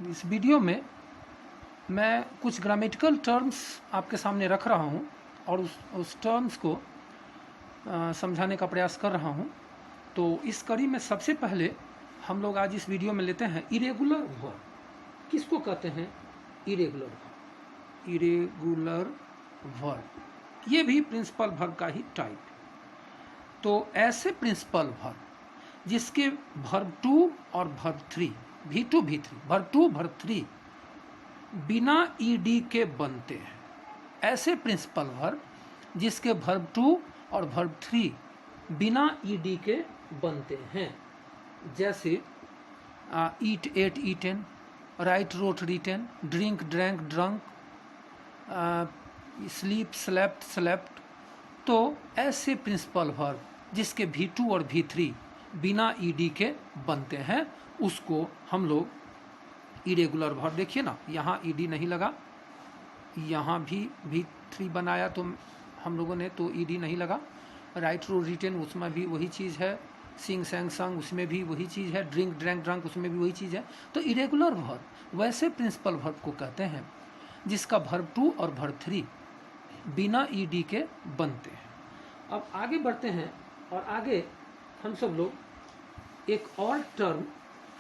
इस वीडियो में मैं कुछ ग्रामेटिकल टर्म्स आपके सामने रख रहा हूँ और उस टर्म्स को समझाने का प्रयास कर रहा हूँ। तो इस कड़ी में सबसे पहले हम लोग आज इस वीडियो में लेते हैं इरेगुलर वर्ब। किसको कहते हैं? Irregular verb. इरेगुलर वर्ब ये भी प्रिंसिपल वर्ब का ही टाइप। तो ऐसे प्रिंसिपल वर्ब जिसके वर्ब 2 और verb 3 V2 V3 verb 2 verb 3 बिना ईडी के बनते हैं। ऐसे प्रिंसिपल वर्ब जिसके वर्ब 2 और वर्ब 3 बिना ईडी के बनते हैं, जैसे eat ate eaten, write wrote written, drink drank drunk, sleep slept slept. तो ऐसे प्रिंसिपल वर्ब जिसके V2 और V3 बिना ईडी के बनते हैं उसको हम लोग इरेगुलर वर्ब। देखिए ना, यहाँ ईडी नहीं लगा, यहाँ भी V3 बनाया तो हम लोगों ने, तो ईडी नहीं लगा। राइट रो रिटन उसमें भी वही चीज़ है, सिंग सैंग संग उसमें भी वही चीज़ है, ड्रिंक ड्रैंक ड्रंक उसमें भी वही चीज़ है। तो इरेगुलर वर्ब वैसे प्रिंसिपल वर्ब को कहते हैं जिसका वर्ब 2 और वर्ब 3 बिना ईडी के बनते हैं। अब आगे बढ़ते हैं और आगे हम सब लोग एक और टर्म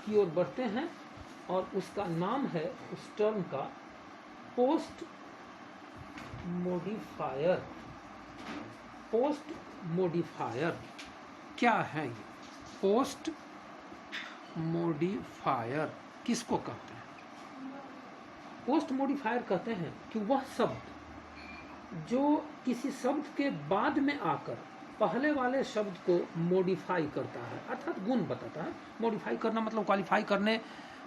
की ओर बढ़ते हैं और उसका नाम है, उस टर्म का, पोस्ट मॉडिफायर। पोस्ट मॉडिफायर क्या है ये? पोस्ट मॉडिफायर किसको कहते हैं? पोस्ट मॉडिफायर कहते हैं कि वह शब्द जो किसी शब्द के बाद में आकर पहले वाले शब्द को मॉडिफाई करता है, अर्थात गुण बताता है। मॉडिफाई करना मतलब क्वालिफाई करने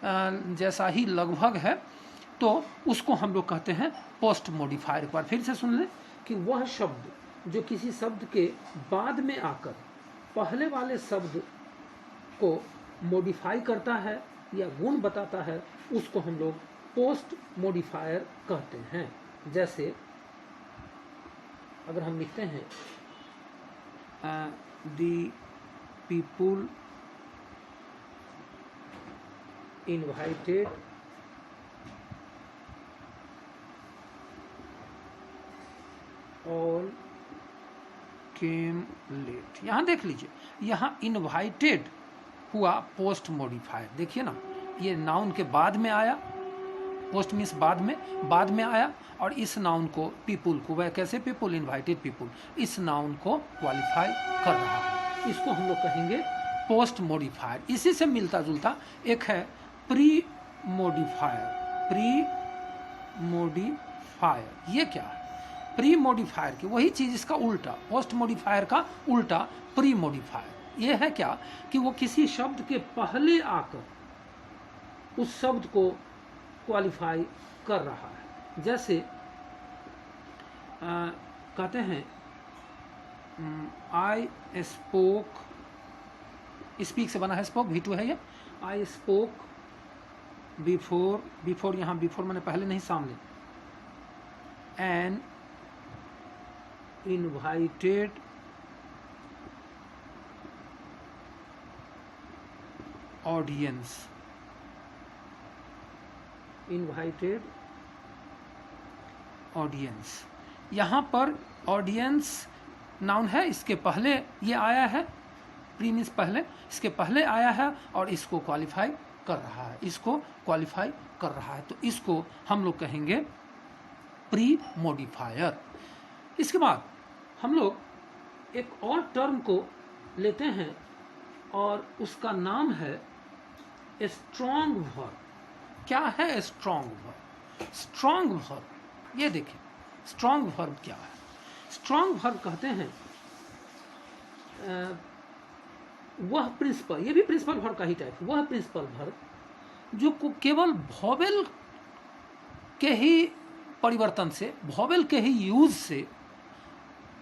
जैसा ही लगभग है, तो उसको हम लोग कहते हैं पोस्ट मॉडिफायर। एक बार फिर से सुन लें कि वह शब्द जो किसी शब्द के बाद में आकर पहले वाले शब्द को मॉडिफाई करता है या गुण बताता है, उसको हम लोग पोस्ट मॉडिफायर कहते हैं। जैसे अगर हम लिखते हैं the people invited all came late. यहाँ देख लीजिए, यहाँ इनवाइटेड हुआ पोस्ट मॉडिफायर। देखिए ना, ये नाउन के बाद में आया, पोस्ट मीन्स बाद में आया, और इस नाउन को, पीपुल को, वह कैसे पीपुल, इनवाइटेड पीपुल, इस नाउन को क्वालिफाई कर रहा है। इसको हम लोग कहेंगे पोस्ट मॉडिफायर। इसी से मिलता जुलता एक है प्री मॉडिफायर। प्री मॉडिफायर ये क्या है? प्री मॉडिफायर की वही चीज, इसका उल्टा, पोस्ट मॉडिफायर का उल्टा प्री मॉडिफायर। ये है क्या कि वो किसी शब्द के पहले आकर उस शब्द को क्वालिफाई कर रहा है। जैसे कहते हैं आई स्पोक, स्पीक से बना है स्पोक, V2 है ये। आई स्पोक बिफोर, बिफोर यहाँ बिफोर मैंने पहले नहीं, सामने, an invited audience. Invited audience, यहाँ पर ऑडियंस नाउन है, इसके पहले ये आया है, प्री मीन्स पहले, इसके पहले आया है और इसको क्वालिफाई कर रहा है, इसको क्वालिफाई कर रहा है। तो इसको हम लोग कहेंगे प्री मॉडिफायर। इसके बाद हम लोग एक और टर्म को लेते हैं और उसका नाम है स्ट्रॉन्ग वर्ब। क्या है स्ट्रॉन्ग वर्ब? स्ट्रॉन्ग वर्ब, ये देखिए, स्ट्रॉन्ग वर्ब क्या है? स्ट्रॉन्ग वर्ब कहते हैं वह प्रिंसिपल, ये भी प्रिंसिपल वर्ब का ही टाइप, वह प्रिंसिपल वर्ब जो केवल वॉवेल के ही परिवर्तन से, वॉवेल के ही यूज से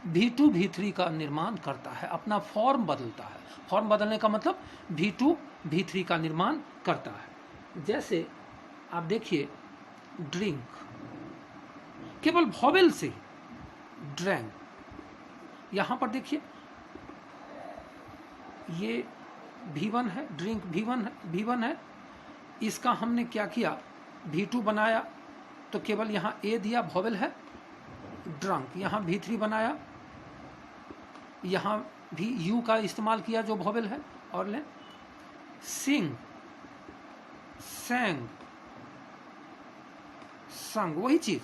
V2 V3 का निर्माण करता है, अपना फॉर्म बदलता है। फॉर्म बदलने का मतलब V2 V3 का निर्माण करता है। जैसे आप देखिए, ड्रिंक, केवल वॉवेल से ड्रैंक। यहाँ पर देखिए, ये V1 है, ड्रिंक V1 है, इसका हमने क्या किया, V2 बनाया तो केवल यहाँ ए दिया, वॉवेल है ड्रंक। यहाँ V3 बनाया, यहाँ भी यू का इस्तेमाल किया जो वॉवेल है, और लें सिंग, सैंग, संग, वही चीज।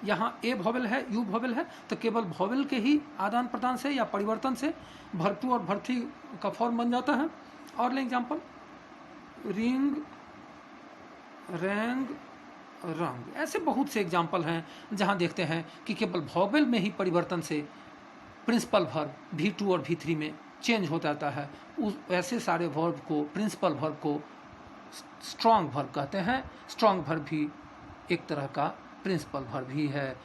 यहाँ ए वॉवेल है, यू वॉवेल है, तो केवल वॉवेल के ही आदान प्रदान से या परिवर्तन से भर्तु और भर्थी का फॉर्म बन जाता है। और लें एग्जाम्पल, रिंग, रैंग, रंग। ऐसे बहुत से एग्जाम्पल हैं जहाँ देखते हैं कि केवल वॉवेल में ही परिवर्तन से प्रिंसिपल वर्ब V2 और V3 में चेंज हो जाता है। उस ऐसे सारे वर्ब को, प्रिंसिपल वर्ब को स्ट्रॉन्ग वर्ब कहते हैं। स्ट्रॉन्ग वर्ब भी एक तरह का प्रिंसिपल वर्ब ही है।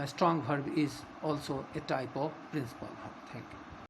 Strong verb is also a type of principal verb. Thank you.